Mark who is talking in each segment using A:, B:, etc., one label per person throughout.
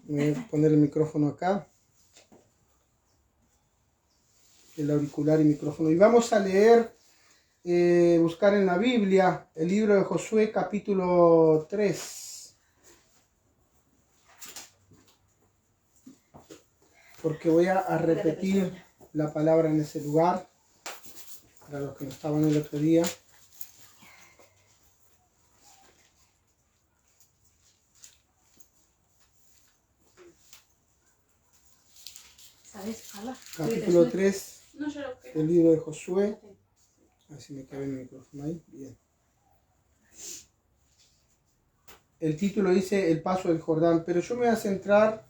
A: Voy a poner el micrófono acá. El auricular y micrófono. Y vamos a leer, buscar en la Biblia, el libro de Josué, capítulo 3. Porque voy a repetir la palabra en ese lugar, para los que no estaban el otro día. Capítulo 3 del libro de Josué. A ver si me cabe el micrófono ahí. Bien. El título dice el paso del Jordán, pero yo me voy a centrar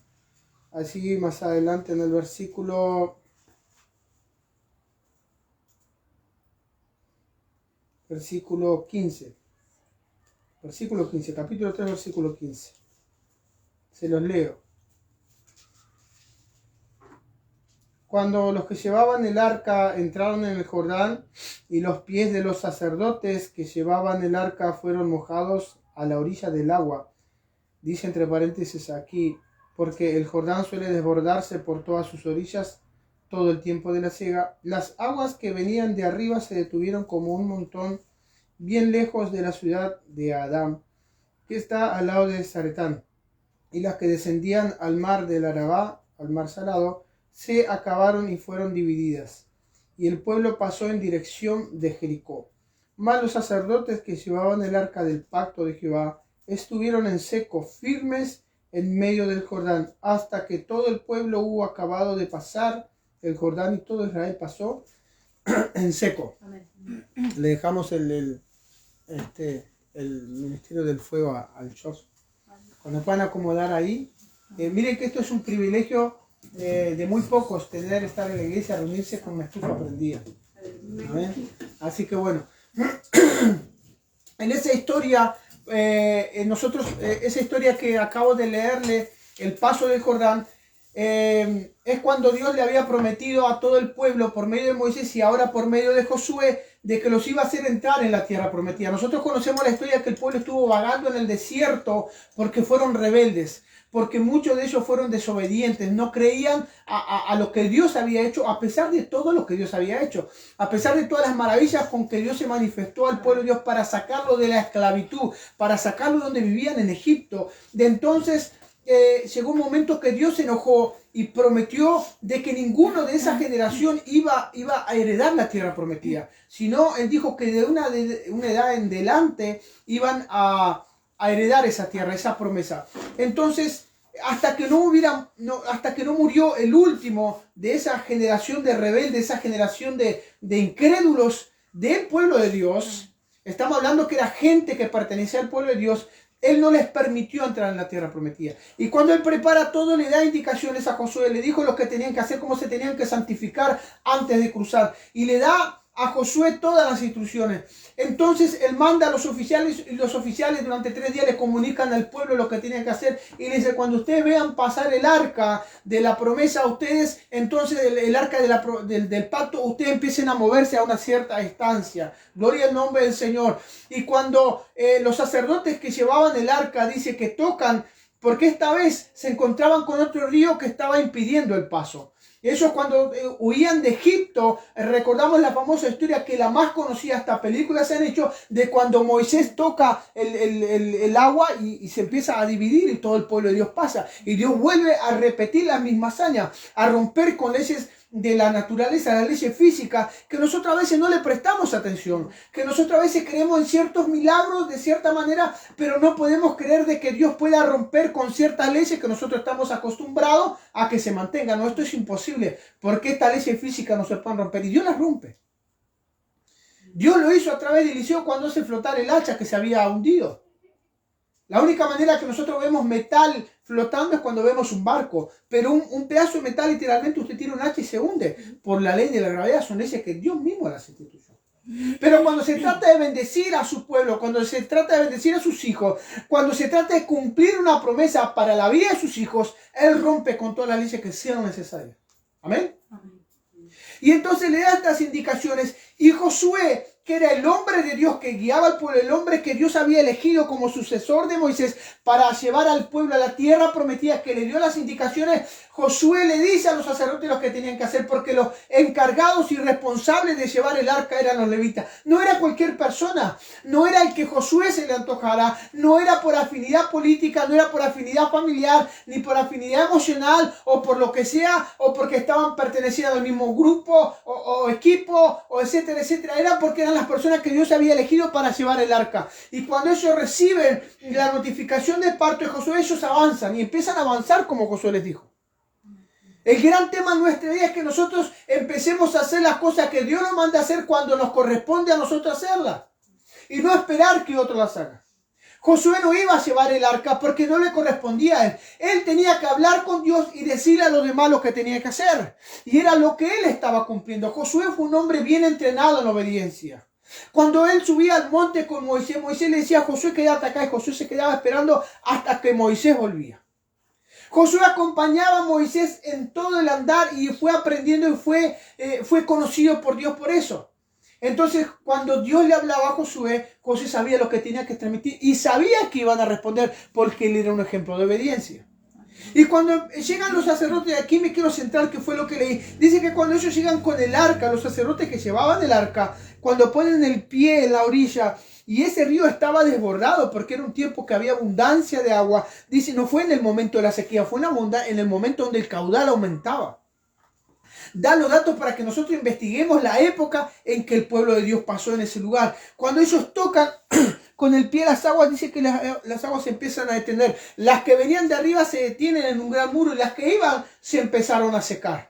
A: así más adelante en el versículo 15. Versículo 15, capítulo 3, versículo 15. Se los leo. Cuando los que llevaban el arca entraron en el Jordán y los pies de los sacerdotes que llevaban el arca fueron mojados a la orilla del agua. Dice entre paréntesis aquí, porque el Jordán suele desbordarse por todas sus orillas todo el tiempo de la siega. Las aguas que venían de arriba se detuvieron como un montón bien lejos de la ciudad de Adán, que está al lado de Zaretán. Y las que descendían al mar del Arabá, al mar Salado, se acabaron y fueron divididas, y el pueblo pasó en dirección de Jericó. Mas los sacerdotes que llevaban el arca del pacto de Jehová estuvieron en seco, firmes en medio del Jordán, hasta que todo el pueblo hubo acabado de pasar el Jordán y todo Israel pasó en seco. Amén. Le dejamos el ministerio del fuego al Jos. Cuando puedan acomodar ahí, miren que esto es un privilegio de muy pocos, estar en la iglesia, reunirse con una estufa prendida. ¿Amén? Así que bueno, en esa historia, esa historia que acabo de leerle, el paso del Jordán, es cuando Dios le había prometido a todo el pueblo por medio de Moisés y ahora por medio de Josué de que los iba a hacer entrar en la tierra prometida. Nosotros conocemos la historia que el pueblo estuvo vagando en el desierto porque fueron rebeldes, porque muchos de ellos fueron desobedientes, no creían a lo que Dios había hecho, a pesar de todo lo que Dios había hecho, a pesar de todas las maravillas con que Dios se manifestó al pueblo de Dios para sacarlo de la esclavitud, para sacarlo de donde vivían en Egipto. De entonces llegó un momento que Dios se enojó y prometió de que ninguno de esa generación iba a heredar la tierra prometida, sino Él dijo que de una edad en adelante iban a heredar esa tierra, esa promesa. Entonces, hasta que no murió el último de esa generación de rebeldes, esa generación de incrédulos del pueblo de Dios, estamos hablando que era gente que pertenecía al pueblo de Dios, Él no les permitió entrar en la tierra prometida. Y cuando Él prepara todo, le da indicaciones a Josué, le dijo lo que tenían que hacer, cómo se tenían que santificar antes de cruzar. Y le da a Josué todas las instrucciones. Entonces Él manda a los oficiales y los oficiales durante 3 días le comunican al pueblo lo que tienen que hacer. Y le dice, cuando ustedes vean pasar el arca de la promesa a ustedes, entonces el arca del pacto, ustedes empiecen a moverse a una cierta distancia. Gloria al nombre del Señor. Y cuando los sacerdotes que llevaban el arca, dice que tocan, porque esta vez se encontraban con otro río que estaba impidiendo el paso. Ellos cuando huían de Egipto, recordamos la famosa historia que la más conocida, hasta películas se han hecho, de cuando Moisés toca el agua y se empieza a dividir y todo el pueblo de Dios pasa. Y Dios vuelve a repetir la misma hazaña, a romper con leyes de la naturaleza, las leyes físicas, que nosotros a veces no le prestamos atención, que nosotros a veces creemos en ciertos milagros de cierta manera, pero no podemos creer de que Dios pueda romper con ciertas leyes que nosotros estamos acostumbrados a que se mantengan. No, esto es imposible, porque estas leyes físicas no se pueden romper, y Dios las rompe. Dios lo hizo a través de Eliseo cuando hace flotar el hacha que se había hundido. La única manera que nosotros vemos metal flotando es cuando vemos un barco. Pero un pedazo de metal, literalmente, usted tira un hacha y se hunde. Por la ley de la gravedad, son leyes que Dios mismo las instituyó. Pero cuando se trata de bendecir a su pueblo, cuando se trata de bendecir a sus hijos, cuando se trata de cumplir una promesa para la vida de sus hijos, Él rompe con todas las leyes que sean necesarias. ¿Amén? Amén. Y entonces le da estas indicaciones. Y Josué que era el hombre de Dios que guiaba al pueblo, el hombre que Dios había elegido como sucesor de Moisés para llevar al pueblo a la tierra prometida, que le dio las indicaciones, Josué le dice a los sacerdotes lo que tenían que hacer, porque los encargados y responsables de llevar el arca eran los levitas. No era cualquier persona, no era el que Josué se le antojara, no era por afinidad política, no era por afinidad familiar, ni por afinidad emocional, o por lo que sea, o porque estaban perteneciendo al mismo grupo, o equipo, o etcétera, etcétera. Era porque eran las personas que Dios había elegido para llevar el arca. Y cuando ellos reciben la notificación del parto de Josué, ellos avanzan y empiezan a avanzar como Josué les dijo. El gran tema en nuestra vida es que nosotros empecemos a hacer las cosas que Dios nos manda a hacer cuando nos corresponde a nosotros hacerlas. Y no esperar que otro las haga. Josué no iba a llevar el arca porque no le correspondía a él. Él tenía que hablar con Dios y decirle a los demás lo que tenía que hacer. Y era lo que él estaba cumpliendo. Josué fue un hombre bien entrenado en obediencia. Cuando él subía al monte con Moisés, Moisés le decía a Josué, quédate acá, y Josué se quedaba esperando hasta que Moisés volvía. Josué acompañaba a Moisés en todo el andar y fue aprendiendo y fue conocido por Dios por eso. Entonces, cuando Dios le hablaba a Josué, Josué sabía lo que tenía que transmitir y sabía que iban a responder porque él era un ejemplo de obediencia. Y cuando llegan los sacerdotes, aquí me quiero centrar, que fue lo que leí. Dice que cuando ellos llegan con el arca, los sacerdotes que llevaban el arca, cuando ponen el pie en la orilla, y ese río estaba desbordado porque era un tiempo que había abundancia de agua. Dice, no fue en el momento de la sequía, fue en el momento donde el caudal aumentaba. Da los datos para que nosotros investiguemos la época en que el pueblo de Dios pasó en ese lugar. Cuando ellos tocan con el pie las aguas, dice que las aguas se empiezan a detener. Las que venían de arriba se detienen en un gran muro y las que iban se empezaron a secar.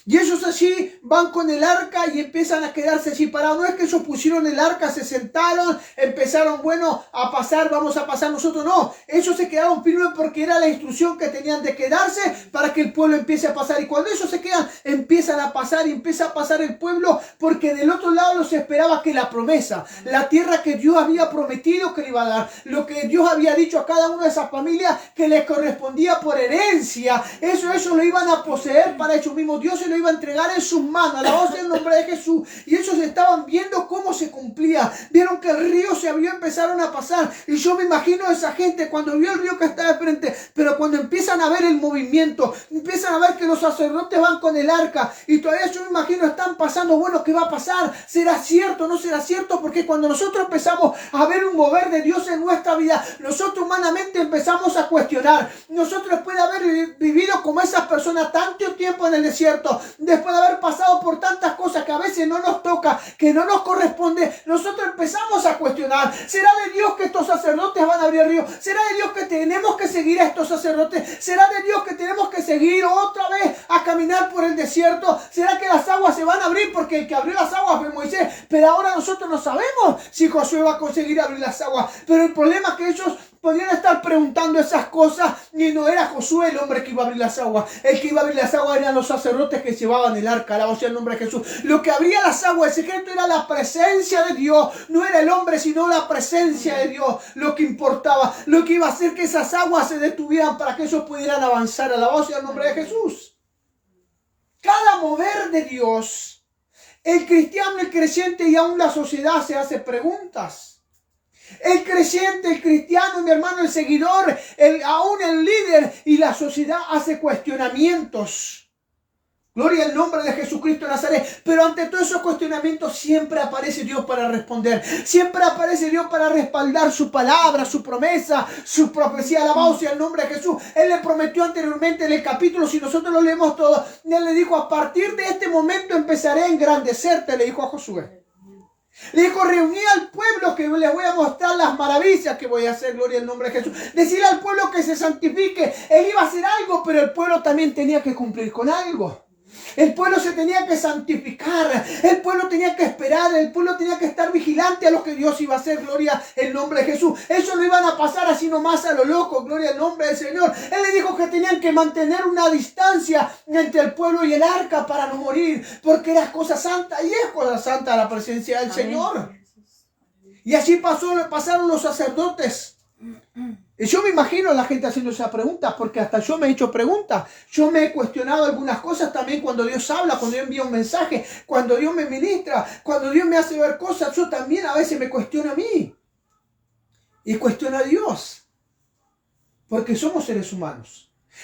A: Y ellos allí van con el arca y empiezan a quedarse allí parados. No es que ellos pusieron el arca, se sentaron, empezaron, bueno, a pasar, vamos a pasar nosotros. No, ellos se quedaron primero porque era la instrucción que tenían de quedarse para que el pueblo empiece a pasar. Y cuando ellos se quedan, empiezan a pasar y empieza a pasar el pueblo, porque del otro lado los esperaba que la promesa, la tierra que Dios había prometido que le iba a dar, lo que Dios había dicho a cada una de esas familias que les correspondía por herencia, eso ellos lo iban a poseer para ellos mismos. Dios se lo iba a entregar en sus manos, alabados en el nombre de Jesús. Y ellos estaban viendo cómo se cumplía. Vieron que el río se abrió, empezaron a pasar. Y yo me imagino a esa gente cuando vio el río que estaba de frente, pero cuando empiezan a ver el movimiento, empiezan a ver que los sacerdotes van con el arca, y todavía yo me imagino están pasando, bueno, ¿qué va a pasar? ¿Será cierto? ¿No será cierto? Porque cuando nosotros empezamos a ver un mover de Dios en nuestra vida, nosotros humanamente empezamos a cuestionar. Nosotros, después de haber vivido como esas personas tanto tiempo en el desierto, después de haber pasado por tantas cosas que a veces no nos toca, que no nos corresponde, nosotros empezamos a cuestionar. ¿Será de Dios que estos sacerdotes van a abrir el río? ¿Será de Dios que tenemos que seguir a estos sacerdotes? ¿Será de Dios que tenemos que seguir otra vez a caminar por el desierto? ¿Será que las aguas se van a abrir? Porque el que abrió las aguas fue Moisés, pero ahora nosotros no sabemos si Josué va a conseguir abrir las aguas. Pero el problema es que ellos podían estar preguntando esas cosas y no era Josué el hombre que iba a abrir las aguas. El que iba a abrir las aguas eran los sacerdotes que llevaban el arca, alabado sea el nombre de Jesús. Lo que abría las aguas, el secreto, era la presencia de Dios. No era el hombre, sino la presencia de Dios lo que importaba, lo que iba a hacer que esas aguas se detuvieran para que ellos pudieran avanzar, alabado sea el nombre de Jesús. Cada mover de Dios, el cristiano, el creyente y aún la sociedad se hace preguntas. El creyente, el cristiano, mi hermano, el seguidor, aún el líder y la sociedad hace cuestionamientos. Gloria al nombre de Jesucristo de Nazaret. Pero ante todos esos cuestionamientos siempre aparece Dios para responder. Siempre aparece Dios para respaldar su palabra, su promesa, su profecía. Alabado sea el nombre de Jesús. Él le prometió anteriormente en el capítulo, si nosotros lo leemos todo, Él le dijo, a partir de este momento empezaré a engrandecerte, le dijo a Josué. Le dijo, reuní al pueblo que les voy a mostrar las maravillas que voy a hacer, gloria al nombre de Jesús. Decirle al pueblo que se santifique. Él iba a hacer algo, pero el pueblo también tenía que cumplir con algo. El pueblo se tenía que santificar, el pueblo tenía que esperar, el pueblo tenía que estar vigilante a lo que Dios iba a hacer, gloria al nombre de Jesús. Ellos no iban a pasar así nomás a lo loco, gloria al nombre del Señor. Él le dijo que tenían que mantener una distancia entre el pueblo y el arca para no morir, porque era cosa santa y es cosa santa la presencia del Señor. Y así pasaron los sacerdotes. Y yo me imagino a la gente haciendo esas preguntas, porque hasta yo me he hecho preguntas. Yo me he cuestionado algunas cosas también cuando Dios habla, cuando Dios envía un mensaje, cuando Dios me ministra, cuando Dios me hace ver cosas. Yo también a veces me cuestiono a mí y cuestiono a Dios, porque somos seres humanos.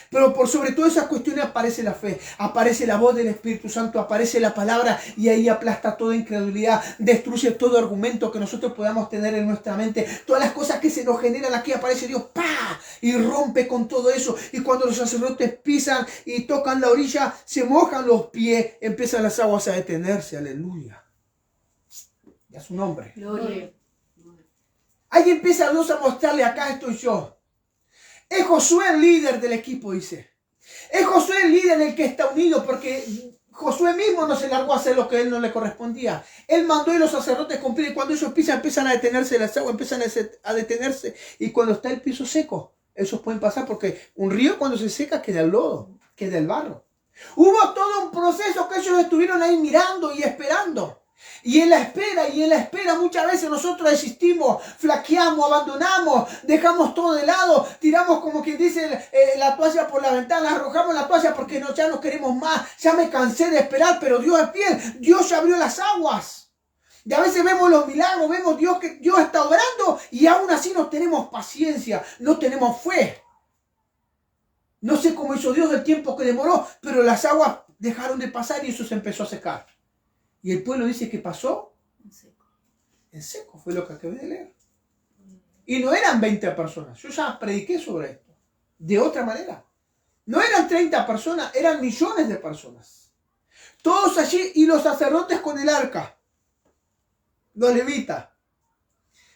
A: Pero por sobre todas esas cuestiones aparece la fe, aparece la voz del Espíritu Santo, aparece la palabra y ahí aplasta toda incredulidad, destruye todo argumento que nosotros podamos tener en nuestra mente. Todas las cosas que se nos generan aquí, aparece Dios, ¡pah! Y rompe con todo eso. Y cuando los sacerdotes pisan y tocan la orilla, se mojan los pies, empiezan las aguas a detenerse. Aleluya. Y a su nombre.
B: Gloria.
A: Ahí empieza Dios a mostrarle, acá estoy yo. Es Josué el líder del equipo, dice. Es Josué el líder el que está unido, porque Josué mismo no se largó a hacer lo que a él no le correspondía. Él mandó y los sacerdotes cumplieron. Y cuando ellos pisan, empiezan a detenerse las aguas, empiezan a detenerse. Y cuando está el piso seco, esos pueden pasar, porque un río cuando se seca queda el lodo, queda el barro. Hubo todo un proceso que ellos estuvieron ahí mirando y esperando. Y en la espera muchas veces nosotros desistimos, flaqueamos, abandonamos, dejamos todo de lado, tiramos como quien dice la toalla por la ventana, arrojamos la toalla porque no, ya no queremos más, ya me cansé de esperar, pero Dios es fiel, Dios ya abrió las aguas. Y a veces vemos los milagros, vemos Dios que Dios está obrando y aún así no tenemos paciencia, no tenemos fe. No sé cómo hizo Dios el tiempo que demoró, pero las aguas dejaron de pasar y eso se empezó a secar. Y el pueblo dice que pasó
B: En seco.
A: en seco, fue lo que acabé de leer. Y no eran 20 personas, yo ya prediqué sobre esto, de otra manera. No eran 30 personas, eran millones de personas. Todos allí y los sacerdotes con el arca, los levitas.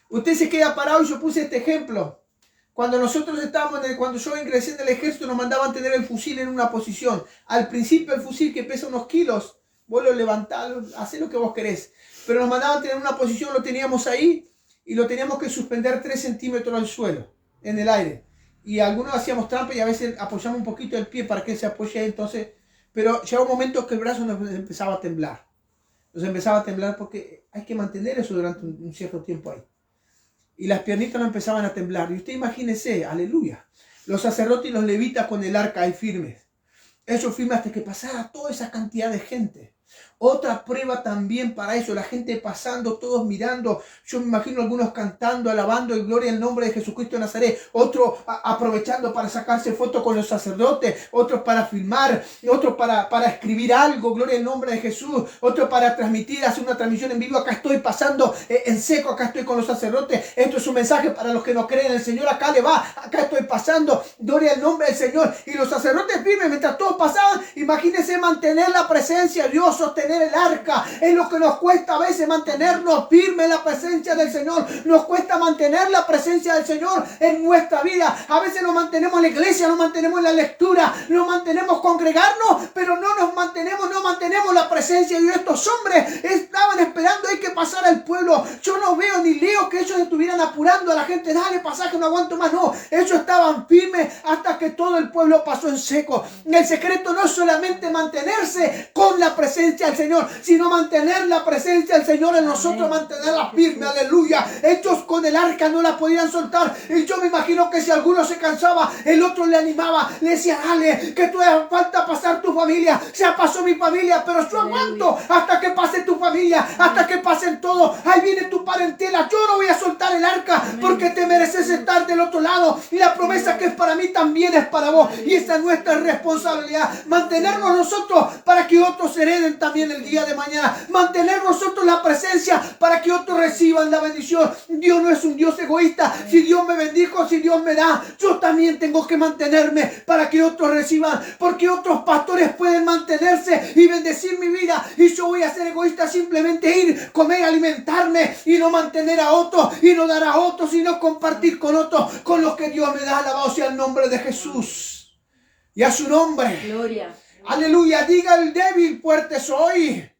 A: Usted se queda parado y yo puse este ejemplo. Cuando nosotros estábamos, cuando yo ingresé en el ejército nos mandaban tener el fusil en una posición. Al principio el fusil que pesa unos kilos, vos lo levantás, hacés lo que vos querés. Pero nos mandaban tener una posición, lo teníamos ahí y lo teníamos que suspender 3 centímetros al suelo, en el aire. Y algunos hacíamos trampa y a veces apoyamos un poquito el pie para que él se apoye ahí. Entonces, pero llegó un momento que el brazo nos empezaba a temblar. Nos empezaba a temblar porque hay que mantener eso durante un cierto tiempo ahí. Y las piernitas nos empezaban a temblar. Y usted imagínese, aleluya, los sacerdotes y los levitas con el arca ahí firmes. Ellos firmes hasta que pasara toda esa cantidad de gente. Otra prueba también para eso, la gente pasando, todos mirando. Yo me imagino algunos cantando, alabando en gloria el nombre de Jesucristo de Nazaret. Otros aprovechando para sacarse fotos con los sacerdotes. Otros para filmar. Otros para escribir algo, gloria al nombre de Jesús. Otros para transmitir, hacer una transmisión en vivo. Acá estoy pasando en seco, acá estoy con los sacerdotes. Esto es un mensaje para los que no creen en el Señor. Acá le va, acá estoy pasando, gloria al nombre del Señor. Y los sacerdotes firmes, mientras todos pasaban, imagínense mantener la presencia de Dios, sostener el arca. Es lo que nos cuesta a veces mantenernos firmes en la presencia del Señor. Nos cuesta mantener la presencia del Señor en nuestra vida. A veces nos mantenemos en la iglesia, nos mantenemos en la lectura, nos mantenemos congregarnos, pero no mantenemos la presencia de Dios. Estos hombres estaban esperando ahí que pasara el pueblo. Yo no veo ni leo que ellos estuvieran apurando a la gente. Dale pasaje, no aguanto más. No, ellos estaban firmes hasta que todo el pueblo pasó en seco. El secreto no es solamente mantenerse con la presencia del Señor, sino mantener la presencia del Señor en nosotros, mantenerla firme, aleluya. Ellos con el arca no la podían soltar, y yo me imagino que si alguno se cansaba, el otro le animaba, le decía, dale, que todavía falta pasar tu familia, ya pasó mi familia, pero yo aguanto hasta que pase tu familia, hasta que pasen todos, ahí viene tu parentela, yo no voy a soltar el arca, porque te mereces estar del otro lado, y la promesa que es para mí también es para vos, y esa es nuestra responsabilidad, mantenernos nosotros para que otros hereden también el día de mañana, mantener nosotros la presencia para que otros reciban la bendición. Dios no es un Dios egoísta. Si Dios me bendijo, si Dios me da, yo también tengo que mantenerme para que otros reciban, porque otros pastores pueden mantenerse y bendecir mi vida, y yo voy a ser egoísta, simplemente ir, comer, alimentarme y no mantener a otros y no dar a otros y no compartir con otros con los que Dios me da. Alabado sea el nombre de Jesús y a su nombre.
B: Gloria.
A: Aleluya, diga el débil, fuerte soy.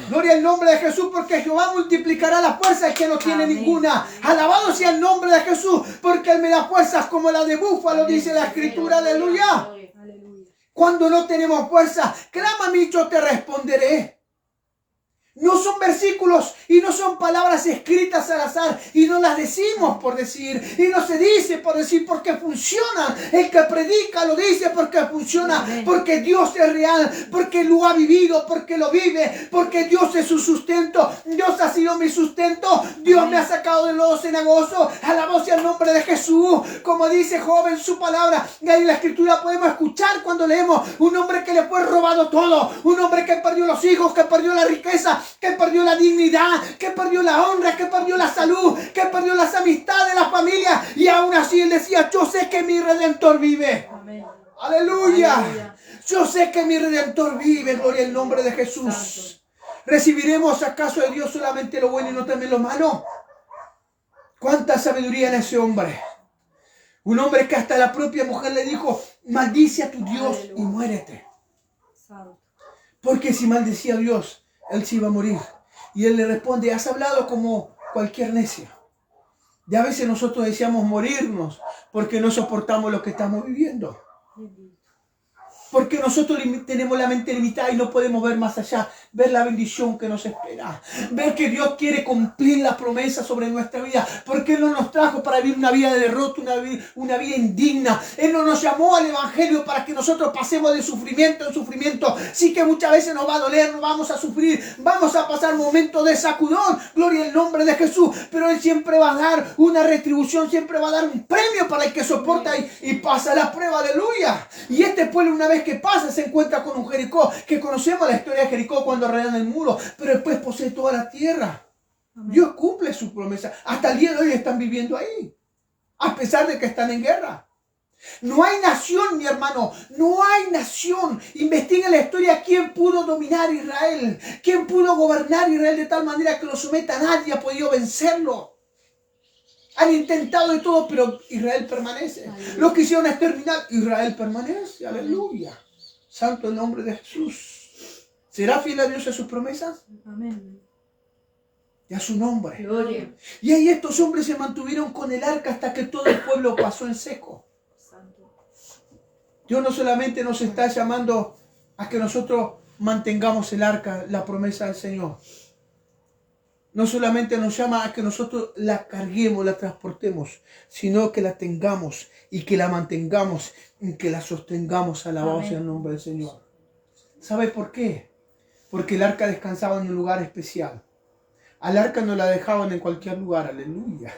A: Gloria al nombre de Jesús, porque Jehová multiplicará las fuerzas que no tiene ninguna. Alabado sea el nombre de Jesús, porque Él me da fuerzas como la de búfalo, dice la Escritura. Aleluya. Cuando no tenemos fuerza, clama a mí, yo te responderé. No son versículos y no son palabras escritas al azar y no las decimos por decir y no se dice por decir porque funciona. El que predica lo dice porque funciona, porque Dios es real, porque lo ha vivido, porque lo vive, porque Dios es su sustento. Dios ha sido mi sustento. Dios me ha sacado del lodo cenagoso. Alabado sea el nombre de Jesús. Como dice Job en su palabra, y ahí en la escritura podemos escuchar cuando leemos un hombre que le fue robado todo, un hombre que perdió los hijos, que perdió la riqueza, que perdió la dignidad, que perdió la honra, que perdió la salud, que perdió las amistades, la familia, y aún así él decía: yo sé que mi Redentor vive. Amén. Aleluya. Aleluya. Yo sé que mi Redentor vive. Gloria al nombre de Jesús. Santo. ¿Recibiremos acaso de Dios solamente lo bueno y no también lo malo? ¿Cuánta sabiduría en ese hombre? Un hombre que hasta la propia mujer le dijo: maldice a tu Dios. Aleluya. Y muérete. Santo. Porque si maldecía a Dios, él se iba a morir. Y él le responde: has hablado como cualquier necia. Y a veces nosotros deseamos morirnos porque no soportamos lo que estamos viviendo. Porque nosotros tenemos la mente limitada y no podemos ver más allá, ver la bendición que nos espera, ver que Dios quiere cumplir la promesa sobre nuestra vida, porque Él no nos trajo para vivir una vida de derrota, una vida indigna. Él no nos llamó al Evangelio para que nosotros pasemos de sufrimiento en sufrimiento. Sí que muchas veces nos va a doler, nos vamos a sufrir, vamos a pasar momentos de sacudón, gloria al nombre de Jesús, pero Él siempre va a dar una retribución, siempre va a dar un premio para el que soporta y pasa la prueba, aleluya. Y este pueblo, una vez que pasa, se encuentra con un Jericó, que conocemos la historia de Jericó cuando arreglan el muro, pero después posee toda la tierra. Amén. Dios cumple su promesa. Hasta el día de hoy están viviendo ahí, a pesar de que están en guerra. No hay nación, mi hermano, no hay nación. Investiga la historia quién pudo dominar Israel, quién pudo gobernar Israel de tal manera que lo someta. Nadie ha podido vencerlo. Han intentado de todo, pero Israel permanece. Aleluya. Lo quisieron exterminar, Israel permanece. Aleluya. Santo el nombre de Jesús. ¿Será fiel a Dios a sus promesas? Amén. Y a su nombre. Gloria. Y ahí estos hombres se mantuvieron con el arca hasta que todo el pueblo pasó en seco. Santo. Dios no solamente nos está llamando a que nosotros mantengamos el arca, la promesa del Señor. No solamente nos llama a que nosotros la carguemos, la transportemos, sino que la tengamos y que la mantengamos y que la sostengamos. Alabado sea el nombre del Señor. ¿Sabe por qué? Porque el arca descansaba en un lugar especial. Al arca no la dejaban en cualquier lugar. Aleluya.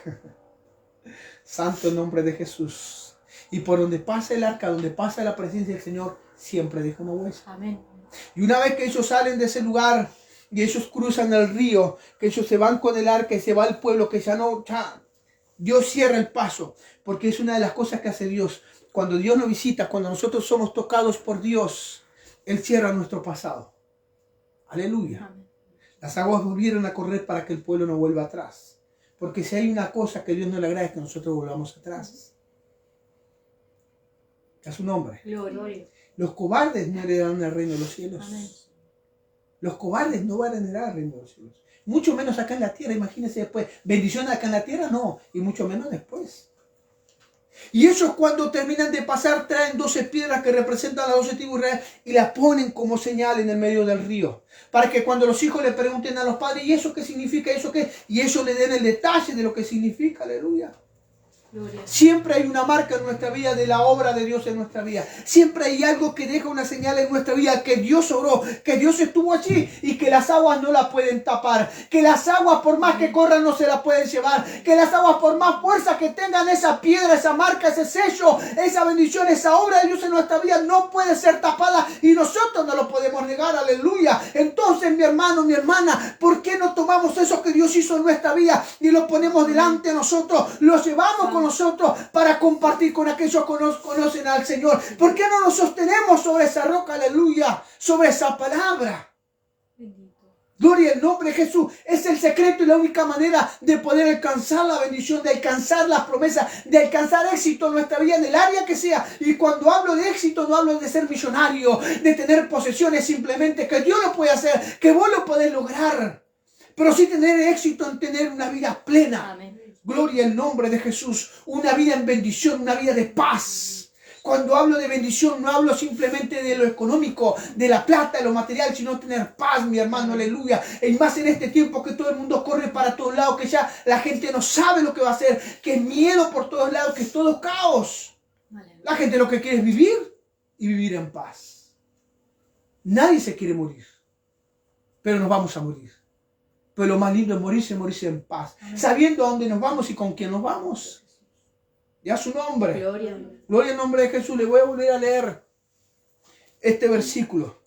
A: Santo el nombre de Jesús. Y por donde pasa el arca, donde pasa la presencia del Señor, siempre deja una huella. Amén. Y una vez que ellos salen de ese lugar, y ellos cruzan el río, que ellos se van con el arca y se va el pueblo, que ya Dios cierra el paso, porque es una de las cosas que hace Dios. Cuando Dios nos visita, cuando nosotros somos tocados por Dios, Él cierra nuestro pasado. Aleluya. Amén. Las aguas volvieron a correr para que el pueblo no vuelva atrás. Porque si hay una cosa que a Dios no le agrada es que nosotros volvamos atrás. A su nombre. Gloria. Los cobardes no heredarán el reino de los cielos. Amén. Los cobardes no van a heredar el reino de los cielos. Mucho menos acá en la tierra, imagínense después. Bendiciones acá en la tierra, no. Y mucho menos después. Y ellos cuando terminan de pasar traen 12 piedras que representan a las 12 tribus de Israel y las ponen como señal en el medio del río. Para que cuando los hijos le pregunten a los padres, ¿y eso qué significa? ¿Eso qué? Y ellos le den el detalle de lo que significa. Aleluya. Gloria. Siempre hay una marca en nuestra vida de la obra de Dios en nuestra vida. Siempre hay algo que deja una señal en nuestra vida, que Dios obró, que Dios estuvo allí y que las aguas no la pueden tapar. Que las aguas por más que corran no se la pueden llevar. Que las aguas por más fuerza que tengan, esa piedra, esa marca, ese sello, esa bendición, esa obra de Dios en nuestra vida no puede ser tapada y nosotros no lo podemos negar. Aleluya. Entonces, mi hermano, mi hermana, ¿por qué no tomamos eso que Dios hizo en nuestra vida y lo ponemos delante de nosotros? Lo llevamos con nosotros para compartir con aquellos que conocen al Señor. ¿Por qué no nos sostenemos sobre esa roca? Aleluya. Sobre esa palabra. Gloria al nombre de Jesús. Es el secreto y la única manera de poder alcanzar la bendición, de alcanzar las promesas, de alcanzar éxito en nuestra vida, en el área que sea. Y cuando hablo de éxito, no hablo de ser millonario, de tener posesiones, simplemente que Dios lo puede hacer, que vos lo podés lograr. Pero sí tener éxito en tener una vida plena. Amén. Gloria al nombre de Jesús. Una vida en bendición, una vida de paz. Cuando hablo de bendición, no hablo simplemente de lo económico, de la plata, de lo material, sino tener paz, mi hermano, aleluya. Y más en este tiempo que todo el mundo corre para todos lados, que ya la gente no sabe lo que va a hacer, que es miedo por todos lados, que es todo caos. La gente lo que quiere es vivir y vivir en paz. Nadie se quiere morir, pero nos vamos a morir. Pero lo más lindo es morirse en paz, sabiendo a dónde nos vamos y con quién nos vamos. Y a su nombre. Gloria al nombre de Jesús. Le voy a volver a leer este versículo.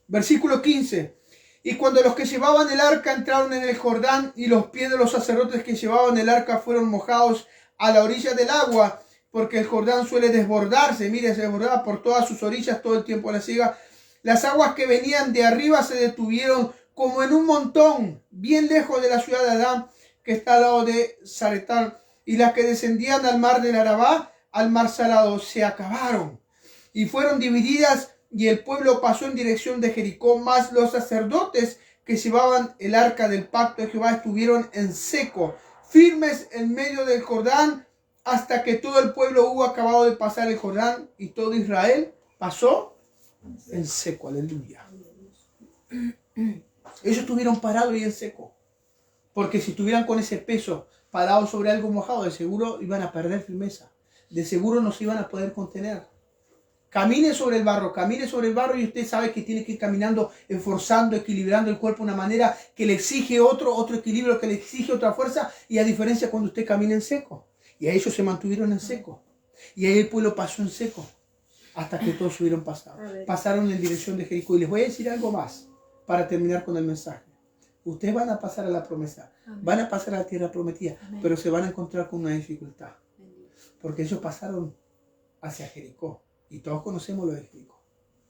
A: Versículo 15. Y cuando los que llevaban el arca entraron en el Jordán y los pies de los sacerdotes que llevaban el arca fueron mojados a la orilla del agua, porque el Jordán suele desbordarse. Mire, se desbordaba por todas sus orillas todo el tiempo de la siega. Las aguas que venían de arriba se detuvieron como en un montón, bien lejos de la ciudad de Adán, que está al lado de Zaretán. Y las que descendían al mar del Arabá, al mar Salado, se acabaron. Y fueron divididas, y el pueblo pasó en dirección de Jericó, mas los sacerdotes que llevaban el arca del pacto de Jehová estuvieron en seco, firmes en medio del Jordán, hasta que todo el pueblo hubo acabado de pasar el Jordán, y todo Israel pasó en seco. Aleluya. Ellos estuvieron parados y en seco, porque si estuvieran con ese peso parados sobre algo mojado, de seguro iban a perder firmeza. De seguro no se iban a poder contener. Camine sobre el barro y usted sabe que tiene que ir caminando, esforzando, equilibrando el cuerpo de una manera que le exige otro equilibrio, que le exige otra fuerza, y a diferencia cuando usted camina en seco. Y a ellos se mantuvieron en seco. Y ahí el pueblo pasó en seco, hasta que todos hubieron pasado. Pasaron en dirección de Jericó. Y les voy a decir algo más, para terminar con el mensaje. Ustedes van a pasar a la promesa, van a pasar a la tierra prometida, pero se van a encontrar con una dificultad. Porque ellos pasaron hacia Jericó, y todos conocemos lo de Jericó.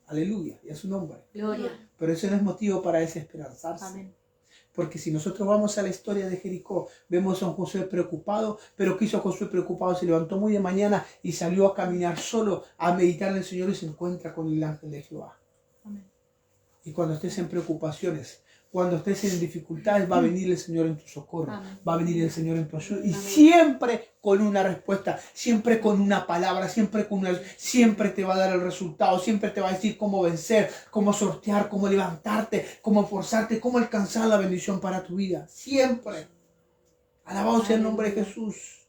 A: Aleluya, y a su nombre.
B: Gloria.
A: Pero eso no es motivo para desesperanzarse.
B: Amén.
A: Porque si nosotros vamos a la historia de Jericó, vemos a un Josué preocupado, pero ¿qué hizo Josué preocupado? Se levantó muy de mañana y salió a caminar solo, a meditar en el Señor, y se encuentra con el ángel de Jehová.
B: Amén.
A: Y cuando estés en preocupaciones, cuando estés en dificultades, va a venir el Señor en tu socorro.
B: Amén.
A: Va a venir el Señor en tu ayuda. Y
B: Amén.
A: siempre con una respuesta, siempre con una palabra, siempre te va a dar el resultado, siempre te va a decir cómo vencer, cómo sortear, cómo levantarte, cómo esforzarte, cómo alcanzar la bendición para tu vida. Siempre. Alabado sea el nombre de Jesús.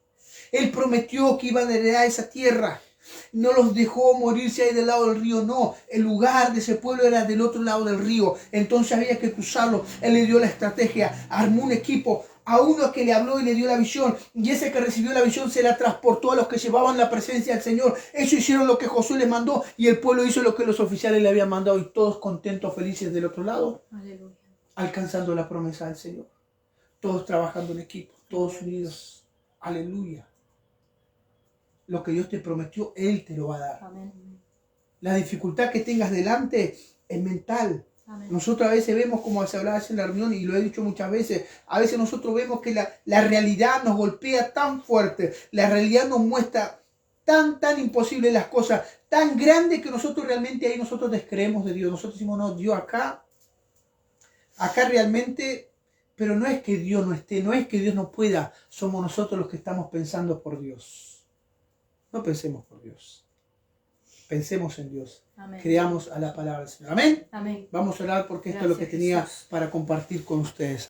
A: Él prometió que iban a heredar esa tierra. No los dejó morirse ahí del lado del río, no. El lugar de ese pueblo era del otro lado del río. Entonces había que cruzarlo. Él le dio la estrategia, armó un equipo, a uno que le habló y le dio la visión. Y ese que recibió la visión se la transportó a los que llevaban la presencia del Señor. Ellos hicieron lo que Josué les mandó, y el pueblo hizo lo que los oficiales le habían mandado. Y todos contentos, felices del otro lado.
B: Aleluya.
A: Alcanzando la promesa del Señor. Todos trabajando en equipo, todos unidos. Aleluya. Lo que Dios te prometió, Él te lo va a dar.
B: Amén.
A: La dificultad que tengas delante es mental.
B: Amén.
A: Nosotros a veces vemos, como se hablaba en la reunión, y lo he dicho muchas veces, a veces nosotros vemos que la realidad nos golpea tan fuerte, la realidad nos muestra tan imposible las cosas, tan grande, que nosotros realmente ahí nosotros descreemos de Dios. Nosotros decimos, no, Dios acá realmente, pero no es que Dios no esté, no es que Dios no pueda, somos nosotros los que estamos pensando por Dios. No pensemos por Dios. Pensemos en Dios.
B: Amén.
A: Creamos a la palabra del Señor. Amén.
B: Amén.
A: Vamos a orar, porque esto es lo que tenía para compartir con ustedes.